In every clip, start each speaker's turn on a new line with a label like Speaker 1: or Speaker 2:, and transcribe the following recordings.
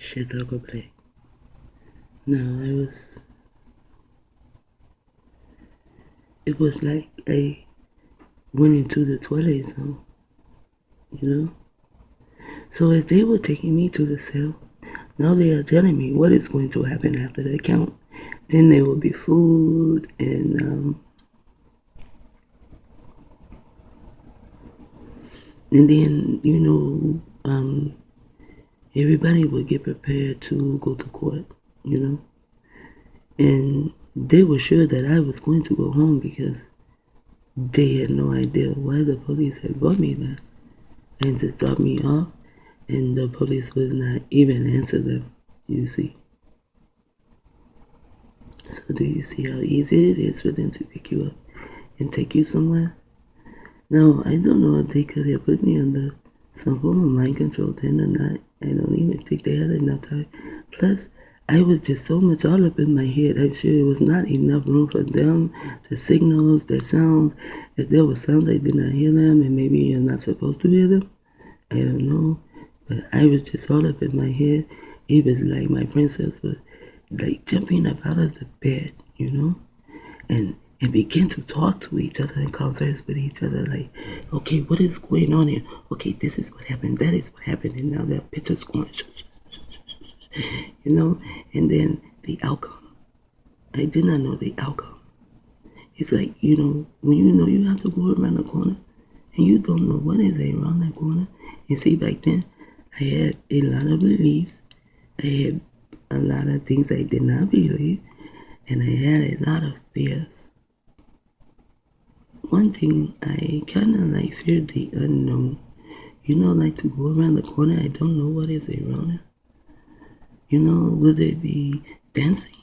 Speaker 1: shit I go play. No, it was like I went into the twilight zone, you know? So as they were taking me to the cell, now they are telling me what is going to happen after the count. Then there will be food and then, everybody would get prepared to go to court, you know? And they were sure that I was going to go home because they had no idea why the police had brought me there and just dropped me off, and the police would not even answer them, you see. So do you see how easy it is for them to pick you up and take you somewhere? Now, I don't know if they could have put me under some form of mind control then or not. I don't even think they had enough time. Plus, I was just so much all up in my head. I'm sure it was not enough room for them, the signals, the sounds. If there was sounds, I did not hear them, and maybe you're not supposed to hear them. I don't know. But I was just all up in my head. It was like my princess was like jumping up out of the bed, you know? And begin to talk to each other and converse with each other like, okay, what is going on here? Okay, this is what happened, that is what happened, and now the picture's going, you know? And then the outcome. I did not know the outcome. It's like, when you know you have to go around the corner and you don't know what is around that corner. And see, back then, I had a lot of beliefs. I had a lot of things I did not believe. And I had a lot of fears. One thing, I kind of like feared the unknown. Like to go around the corner, I don't know what is around it. Will there be dancing?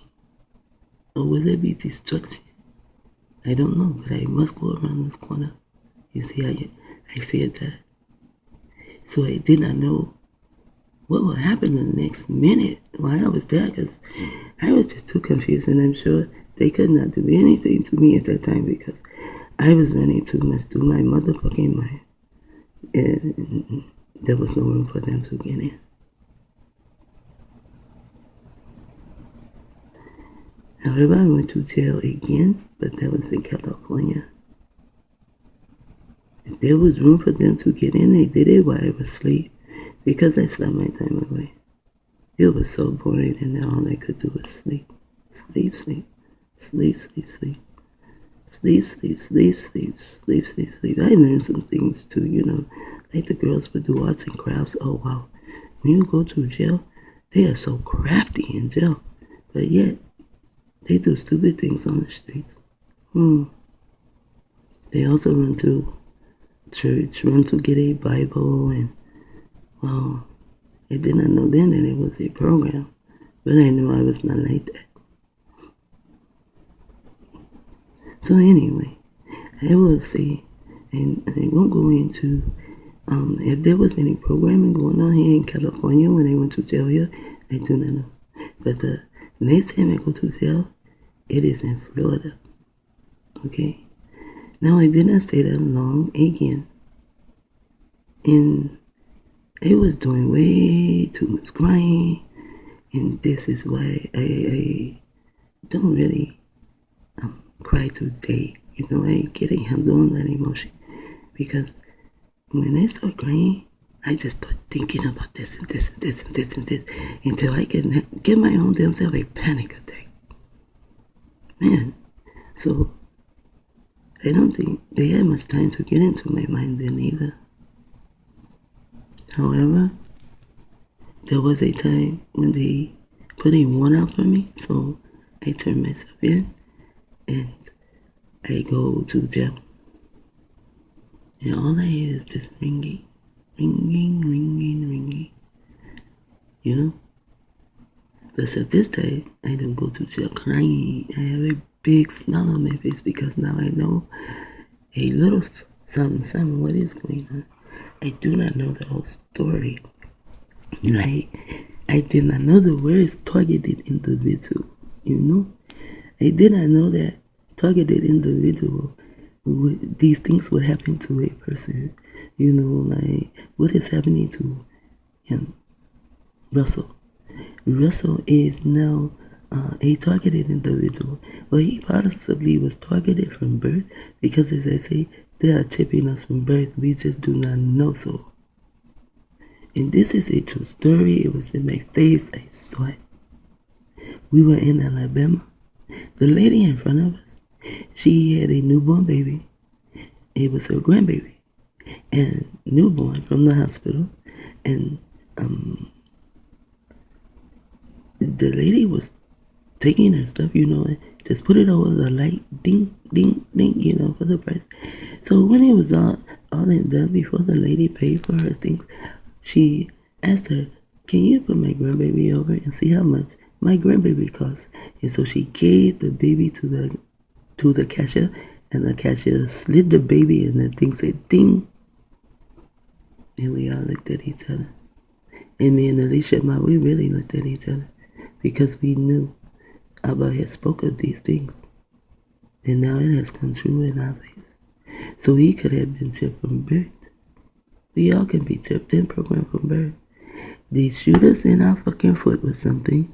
Speaker 1: Or will there be destruction? I don't know, but I must go around this corner. You see, I feared that. So I did not know what would happen in the next minute while I was there, because I was just too confused, and I'm sure they could not do anything to me at that time because I was running too much through my motherfucking mind. And there was no room for them to get in. However, I went to jail again, but that was in California. If there was room for them to get in, they did it while I was asleep, because I slept my time away. It was so boring, and all I could do was sleep. Sleep, sleep, sleep, sleep, sleep. Sleep, sleep, sleep, sleep, sleep, sleep, sleep. I learned some things too, like the girls would do arts and crafts. Oh, wow. When you go to jail, they are so crafty in jail. But yet, they do stupid things on the streets. They also run to church, run to get a Bible, and, well, I did not know then that it was a program. But I knew I was not like that. So anyway, I will see, and I won't go into if there was any programming going on here in California when I went to jail here. I do not know. But the next time I go to jail, it is in Florida. Okay? Now, I did not stay that long again. And I was doing way too much crying. And this is why I don't really cry today. I get a handle on that emotion. Because when I start crying, I just start thinking about this and this and this and this and this until I can give my own damn self a panic attack. Man, so I don't think they had much time to get into my mind then either. However, there was a time when they put a warrant out for me, so I turned myself in and I go to jail. And all I hear is this ringing, ringing, ringing, ringing. But so this day, I don't go to jail crying. I have a big smile on my face because now I know a little something, what is going on. I do not know the whole story. Like, I did not know the words targeted individual, I did not know that targeted individual, these things would happen to a person, like what is happening to him, Russell. Russell is now a targeted individual. Well, he possibly was targeted from birth because, as I say, they are chipping us from birth. We just do not know so. And this is a true story. It was in my face. I saw it. We were in Alabama. The lady in front of us, she had a newborn baby. It was her grandbaby. And newborn from the hospital. And the lady was taking her stuff, and just put it over the light, ding, ding, ding, for the price. So when it was all and done, before the lady paid for her things, she asked her, "Can you put my grandbaby over and see how much my grandbaby costs?" And so she gave the baby to the cashier, and the cashier slid the baby, and the thing said, ding. And we all looked at each other. And me and Alicia, we really looked at each other because we knew Abba had spoke of these things. And now it has come true in our face. So he could have been chipped from birth. We all can be chipped and programmed from birth. They shoot us in our fucking foot with something.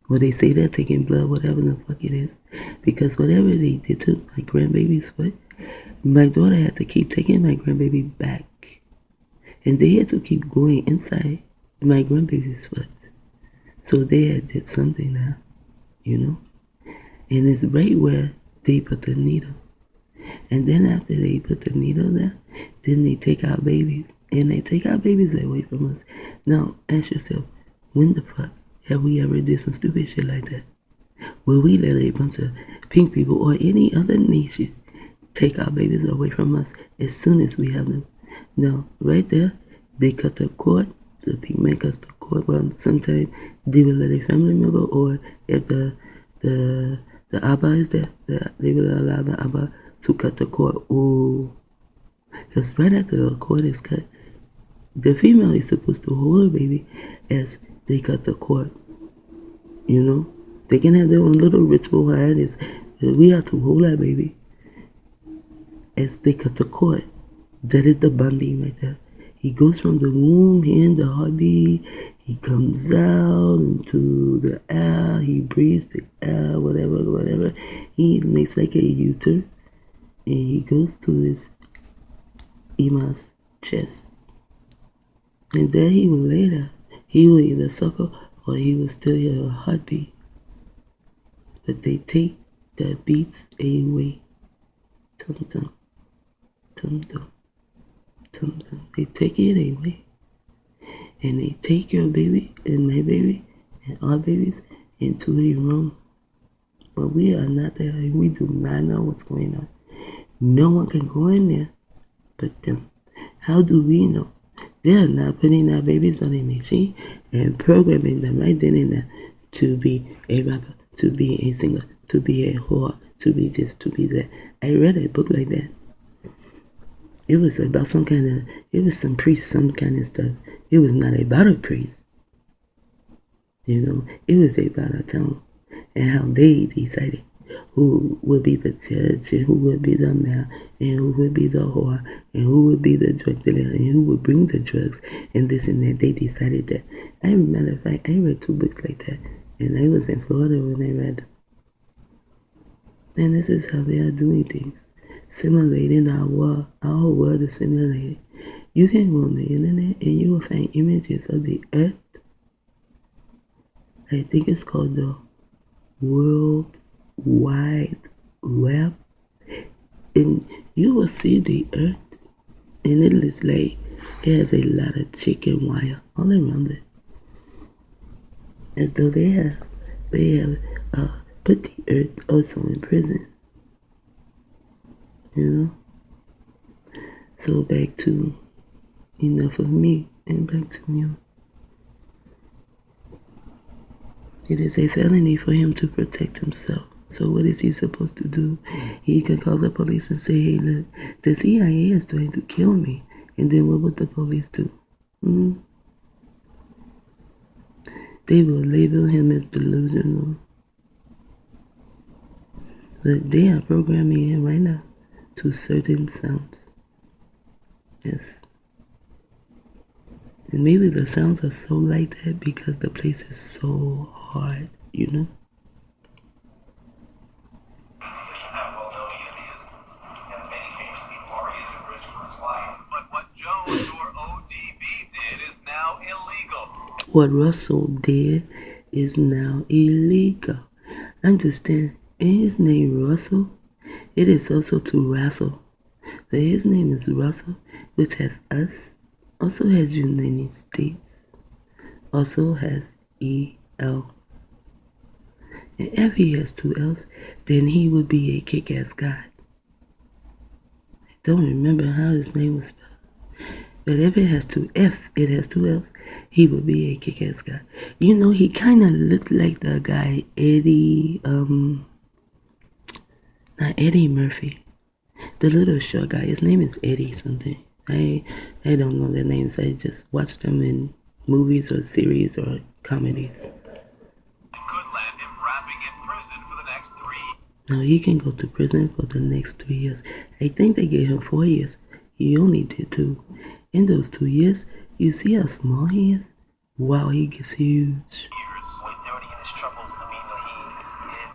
Speaker 1: Well, they say they're taking blood, whatever the fuck it is. Because whatever they did to my grandbaby's foot, my daughter had to keep taking my grandbaby back. And they had to keep going inside my grandbaby's foot. So they had did something now, And it's right where they put the needle. And then after they put the needle there, then they take our babies. And they take our babies away from us. Now, ask yourself, when the fuck have we ever did some stupid shit like that? Will we let a bunch of pink people or any other nation take our babies away from us as soon as we have them? No, right there, they cut the cord. The pink man cuts the cord. Well, sometimes they will let a family member, or if the Abba is there, they will allow the Abba to cut the cord. Ooh. Because right after the cord is cut, the female is supposed to hold her baby as they cut the cord. They can have their own little ritual. How it is. We have to hold our baby as they cut the cord. That is the bonding right there. He goes from the womb, hearing the heartbeat. He comes out into the air. He breathes the air, whatever. He makes like a U-turn. And he goes to his Ima's chest. And there he will lay there. He will either suckle or he will still hear a heartbeat. But they take the beats away. Tum-tum. Tum-tum. Tum-tum. They take it away. And they take your baby and my baby and our babies into a room. But we are not there. We do not know what's going on. No one can go in there but them. How do we know? They are not putting our babies on a machine and programming them right then and there to be a rapper, to be a singer, to be a whore, to be this, to be that. I read a book like that. It was about some priest, some kind of stuff. It was not about a priest. It was about a town and how they decided who would be the judge and who would be the mayor and who would be the whore and who would be the drug dealer and who would bring the drugs and this and that. They decided that. I matter of fact, I read 2 books like that, and I was in Florida when I read them. And this is how they are doing things. Simulating our world. Our whole world is simulated. You can go on the internet and you will find images of the earth. I think it's called the World Wide Web. And you will see the earth, and it looks like it has a lot of chicken wire all around it. As though they have put the earth also in prison. So back to enough of me and back to you. It is a felony for him to protect himself. So what is he supposed to do? He can call the police and say, hey, look, the CIA is trying to kill me. And then what would the police do? They will label him as delusional. But they are programming him right now to certain sounds. Yes. And maybe the sounds are so like that because the place is so hard, you know?
Speaker 2: But what Jones or ODB did is now illegal.
Speaker 1: What Russell did is now illegal. Understand, in his name Russell, it is also to wrestle. But his name is Russell, which has us, also has United States, also has EL. And if he has two L's, then he would be a kick-ass guy. I don't remember how his name was spelled. But if it has two L's, he would be a kick-ass guy. You know, he kind of looked like the guy Eddie, not Eddie Murphy. The little short guy, his name is Eddie something. I don't know their names. I just watch them in movies or series or comedies.
Speaker 2: Could land him wrapping in prison for the next 3.
Speaker 1: Now he can go to prison for the next 3 years. I think they gave him 4 years. He only did 2. In those 2 years, you see how small he is? Wow, he gets huge.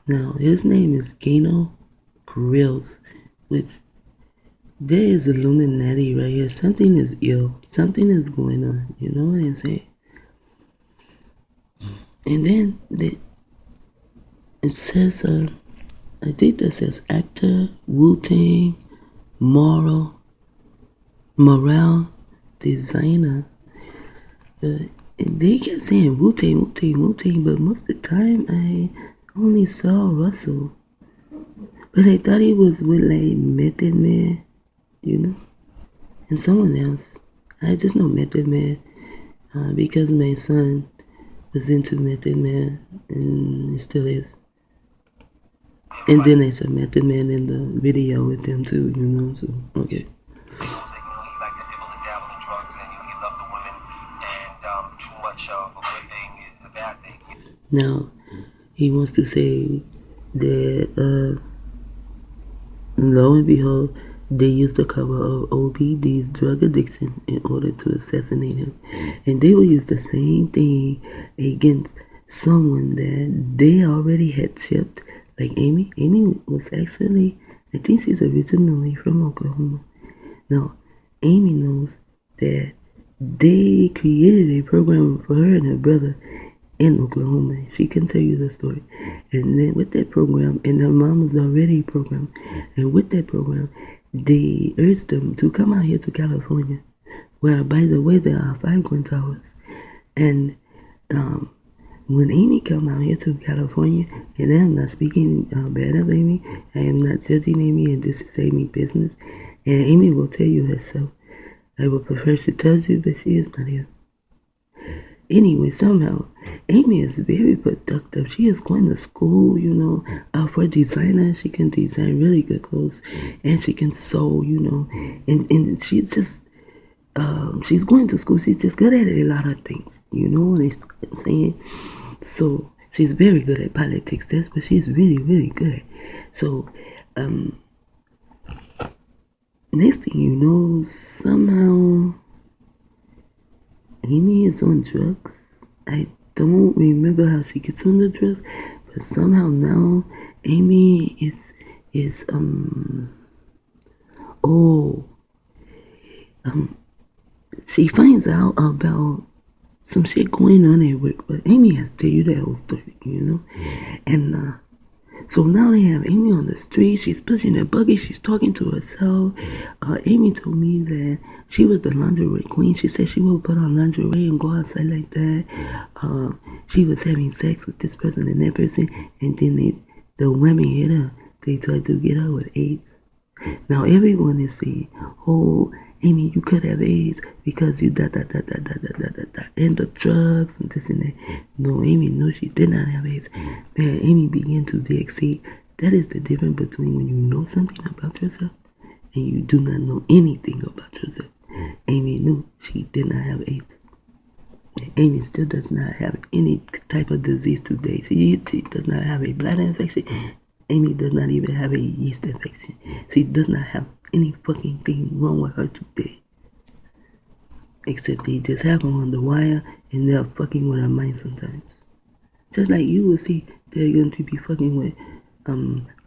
Speaker 1: Now his name is Gano Grills, which there is Illuminati right here. Something is ill. Something is going on. You know what I'm saying? And then it says, I think that says actor, Wu-Tang, morale designer. They kept saying Wu-Tang, but most of the time I only saw Russell. But I thought he was with like Method Man, you know, and someone else. I just know Method Man because my son was into Method Man, and he still is. And then there's a Method Man in the video with them too, you know, so, okay. Now, he wants to say that, lo and behold, they used the cover of OBD's drug addiction in order to assassinate him. And they will use the same thing against someone that they already had chipped, like Amy. Amy was actually, I think she's originally from Oklahoma. Now, Amy knows that they created a program for her and her brother in Oklahoma. She can tell you the story. And then with that program, and her mom was already programmed, and with that program, they urged them to come out here to California, where, by the way, there are 5 Twin Towers. And when Amy come out here to California, and I'm not speaking bad of Amy, I am not judging Amy, and this is Amy's business, and Amy will tell you herself. I would prefer she tells you, but she is not here. Anyway, somehow, Amy is very productive. She is going to school, you know, for a designer. She can design really good clothes, and she can sew, you know, and she's just, she's going to school. She's just good at a lot of things, you know what I'm saying? So, she's very good at politics, but she's really, really good. So, next thing you know, somehow Amy is on drugs. I don't remember how she gets on the drugs, but somehow now Amy is she finds out about some shit going on at work, but Amy has to tell you that whole story, you know? And so now they have Amy on the street. She's pushing a buggy. She's talking to herself. Amy told me that she was the lingerie queen. She said she would put on lingerie and go outside like that. She was having sex with this person and that person, and then the women hit her. They tried to get her with AIDS. Now everyone is saying, "Oh, Amy, you could have AIDS because you and the drugs and this and that." No, Amy, no, she did not have AIDS. Man, Amy began to dig. See, that is the difference between when you know something about yourself and you do not know anything about yourself. Amy knew she did not have AIDS. Amy still does not have any type of disease today. She does not have a bladder infection. Amy does not even have a yeast infection. She does not have any fucking thing wrong with her today. Except they just have them on the wire and they're fucking with our mind sometimes. Just like you will see they're going to be fucking with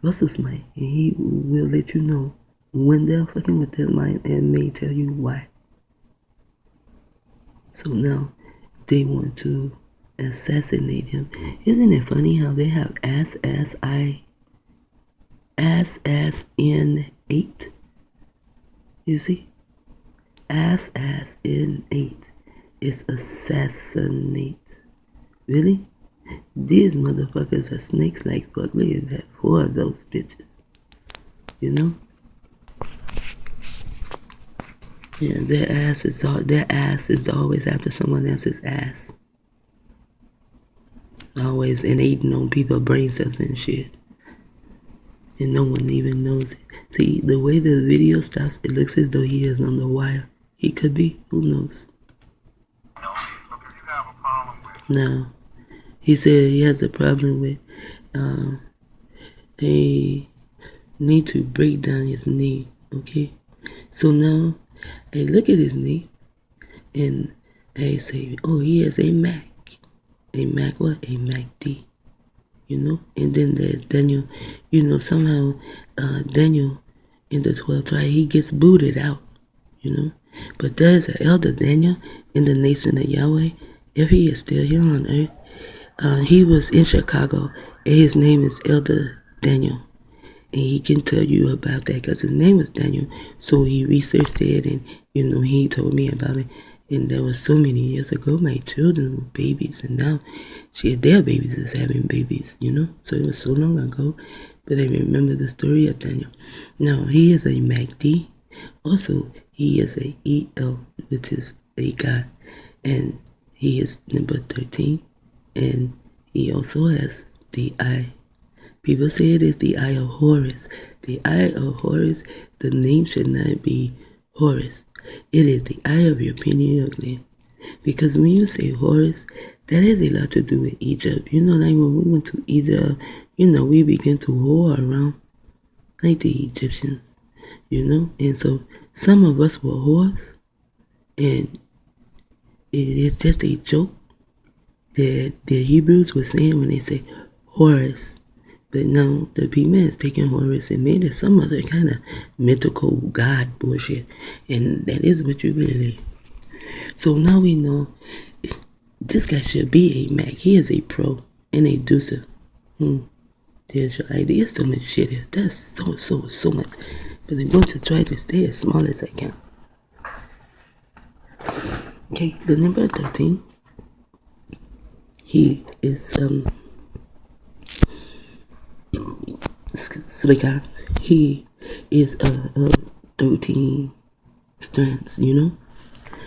Speaker 1: Russell's mind, and he will let you know when they're fucking with their mind and may tell you why. So now they want to assassinate him. Isn't it funny how they have N8? You see? N8 is assassinate. Really? These motherfuckers are snakes like fuck. Look at that. 4 of those bitches. You know? Yeah, their ass is always after someone else's ass. Always innate on people's brain cells and shit. And no one even knows it. See, the way the video starts, it looks as though he is on the wire. He could be. Who knows? No. He said he has a problem with a need to break down his knee. Okay? So now I look at his knee and I say, oh, he has a Mac. A Mac what? A Mac D. You know? And then there's Daniel. You know, somehow Daniel in the 12th tribe, he gets booted out. You know? But there's an elder Daniel in the nation of Yahweh. If he is still here on earth, he was in Chicago, and his name is Elder Daniel. And he can tell you about that because his name was Daniel. So he researched it, and, you know, he told me about it. And that was so many years ago. My children were babies, and now their babies is having babies, you know. So it was so long ago, but I remember the story of Daniel. Now, he is a MACD. Also, he is a EL, which is a God. And he is number 13. And he also has the eye. People say it is the eye of Horus. The eye of Horus, the name should not be Horus. It is the eye of your pineal gland. Because when you say Horus, that has a lot to do with Egypt. You know, like when we went to Egypt, you know, we began to whore around like the Egyptians, you know. And so some of us were whores, and it is just a joke that the Hebrews were saying when they say Horus. But now the people is taking Horus and made it some other kind of mythical god bullshit. And that is what you believe. So now we know this guy should be a Mac. He is a pro and a deucer. There's your idea. So much shit here. That's so much. But I'm going to try to stay as small as I can. Okay, the number 13. He is he is 13 strands, you know,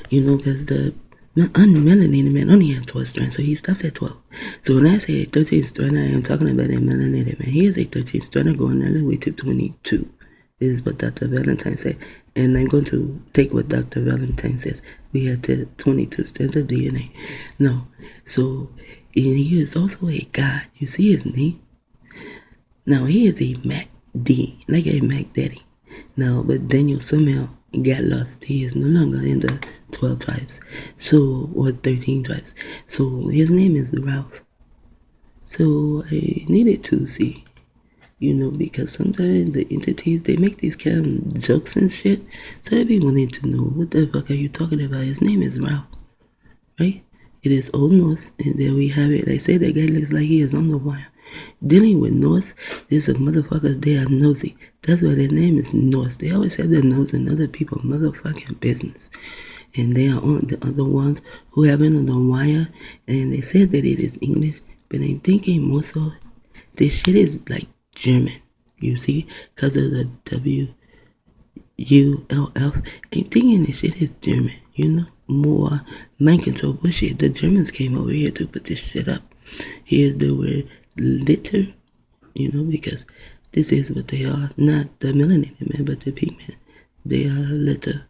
Speaker 1: because the unmelanated man only has 12 strands, so he stops at 12. So when I say a 13 strand, I am talking about a melanated man. He is a 13 strander going all the way to 22. This is what Dr. Valentine said, and I'm going to take what Dr. Valentine says. We have 22 strands of DNA. No, so he is also a God. You see his name? Now, he is a Mac D, like a Mac Daddy. Now, but Daniel somehow got lost. He is no longer in the 12 tribes, or 13 tribes. So, his name is Ralph. So, I needed to see, you know, because sometimes the entities, they make these kind of jokes and shit. So, I be wanting to know, what the fuck are you talking about? His name is Ralph, right? It is Old Norse, and there we have it. They say that guy looks like he is on the wire. Dealing with Norse, there's a motherfuckers, they are nosy. That's why their name is Norse. They always have their nose in other people's motherfucking business. And they are on the other ones who have been on the wire, and they said that it is English, but I'm thinking more so, this shit is like German, you see, because of the WULF. I'm thinking this shit is German, you know, more mind control bullshit. The Germans came over here to put this shit up. Here's the word litter, you know, because this is what they are, not the melanated man, but the pigment. They are litter.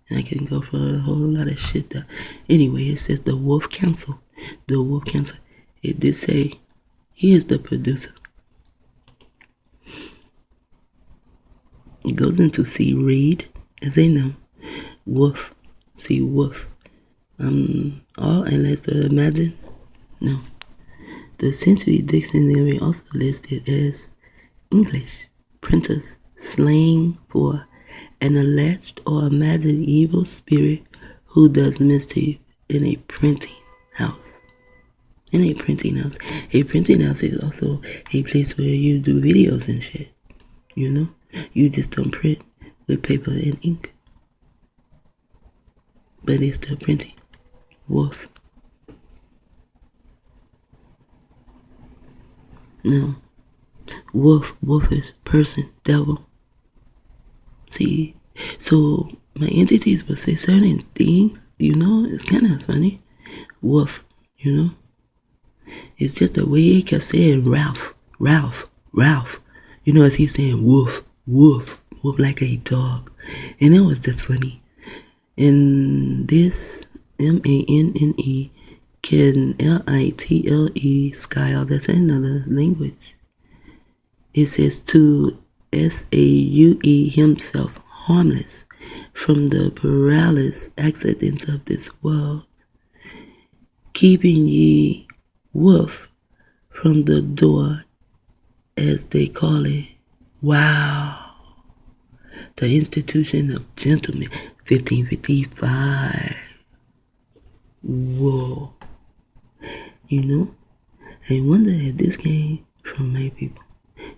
Speaker 1: And I can go for a whole lot of shit there. Anyway, it says the Wolf Council. The Wolf Council. It did say he is the producer. It goes into C. Reed, as they know. Wolf. See, Wolf. All unless imagine. No. The Century Dictionary also listed as English printers slang for an alleged or imagined evil spirit who does mischief in a printing house. In a printing house. A printing house is also a place where you do videos and shit. You know? You just don't print with paper and ink. But it's still printing. Wolf. No. Wolf, wolfish, person, devil. See? So my entities will say certain things, you know, it's kind of funny. Wolf, you know? It's just the way he kept saying Ralph, Ralph, Ralph. You know, as he's saying wolf, wolf, wolf like a dog. And it was just funny. And this MANNE can LITLE Skyle, that's another language. It says to SAUE himself harmless from the perilous accidents of this world, keeping ye wolf from the door, as they call it. Wow. The Institution of Gentlemen, 1555. Whoa. You know, I wonder if this came from my people.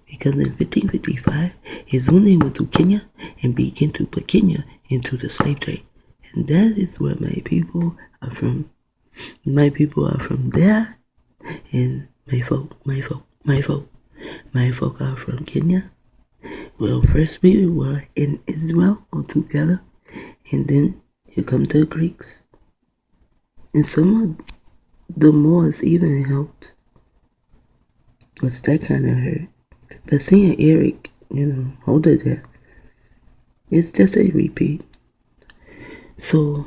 Speaker 1: Because in 1555, his women went to Kenya and began to put Kenya into the slave trade. And that is where my people are from. My people are from there. And my folk are from Kenya. Well, first we were in Israel all together. And then you come to the Greeks. And some of the Moors even helped. Which that kind of hurt. But seeing Eric, you know, hold it there, it's just a repeat. So,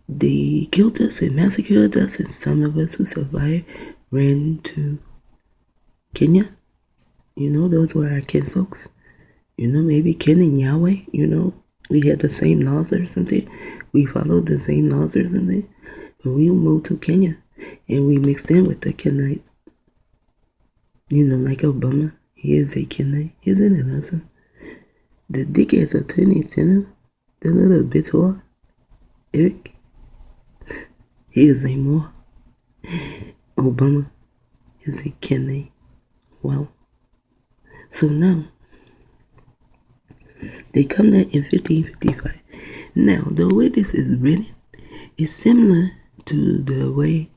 Speaker 1: they killed us and massacred us, and some of us who survived ran to Kenya. You know, those were our kinfolks. You know, maybe Ken and Yahweh, you know, we had the same laws or something. We followed the same laws or something. But we moved to Kenya, and we mixed in with the Kenites. You know, like Obama, he is a Kenite, isn't it awesome? The dickhead's attorney general, the little bitch whore, Eric, he is a Moor. Obama is a Kenite. Wow. So now, they come there in 1555. Now, the way this is written is similar to the way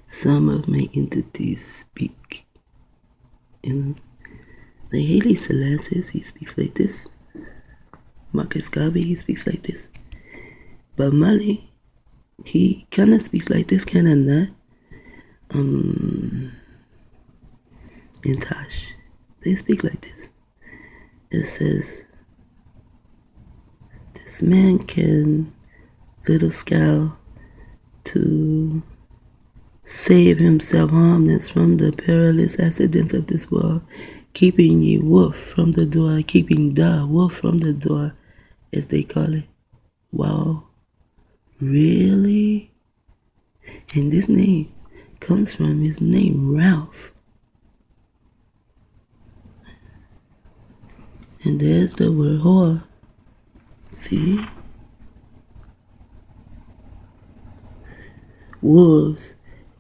Speaker 1: some of my entities speak. You know, like Haile Selassie, he speaks like this. Marcus Garvey, he speaks like this. But Mali, he kind of speaks like this, kind of not. And Tosh, they speak like this. It says, this man can little scowl to save himself harmless from the perilous accidents of this world, keeping ye wolf from the door, keeping the wolf from the door, as they call it. Wow. Really? And this name comes from his name, Ralph. And there's the word whore. See? Wolves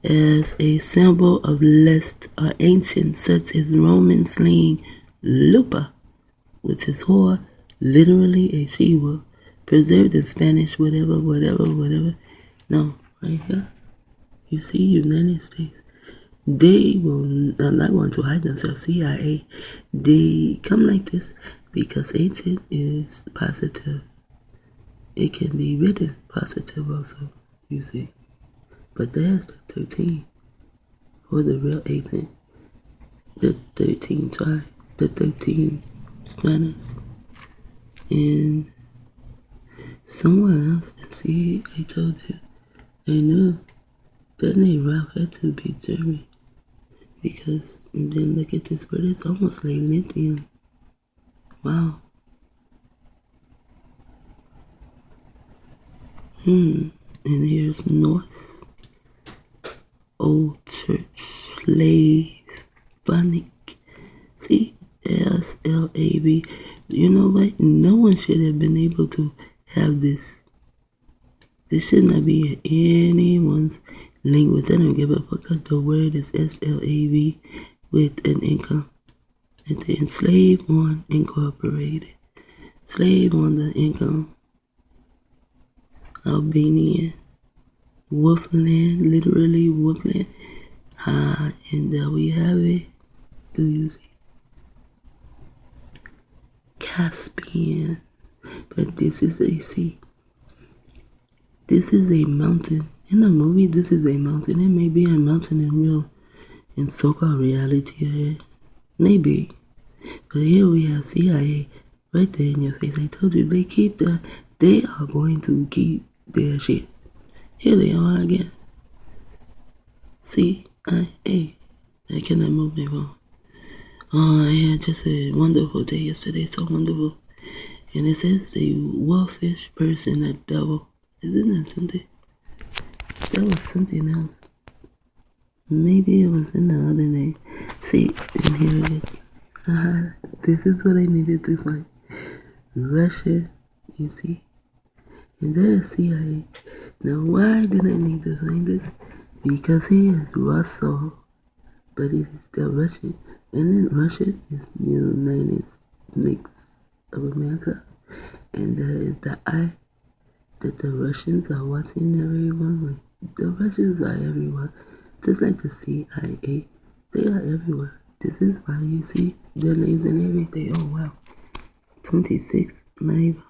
Speaker 1: as a symbol of lust are ancient, such as Roman slang lupa, which is whore, literally a she-wolf, preserved in Spanish, whatever. No, right here. You see, United States. They are not going to hide themselves, CIA. They come like this because ancient is positive. It can be written positive also, you see. But there's the 13 for the real 18. The 13 tribe, the 13 Spanish. And somewhere else, see, I told you, I knew that name Ralph had to be German. Because, and then look at this word, it's almost like lithium. Wow. And here's North, Old Church, Slave, Phonic, CSLAB. You know what? No one should have been able to have this. This should not be in anyone's language. I don't give a fuck because the word is SLAV with an income. And then Slave on Incorporated. Slave on the income. Albanian. Wolfland, literally Wolfland. And there we have it. Do you see? Caspian. But this is a sea. This is a mountain. In the movie, this is a mountain. It may be a mountain in so-called reality. Maybe. But here we have CIA right there in your face. I told you, they are going to keep their shit. Here they are again. CIA. I cannot move my phone. Oh, I had just a wonderful day yesterday. So wonderful. And it says the wolfish person, a devil. Isn't that something? That was something else. Maybe it was in the other name. See, and here it is. This is what I needed to find. Russia, you see? And there's CIA. Now, why did I need to find this? Because he is Russell, but it is still Russian. And then Russia is United States of America. And there is the I that the Russians are watching everyone. The Russians are everywhere. Just like the CIA. They are everywhere. This is why you see their names and everything. Oh wow. 26, not even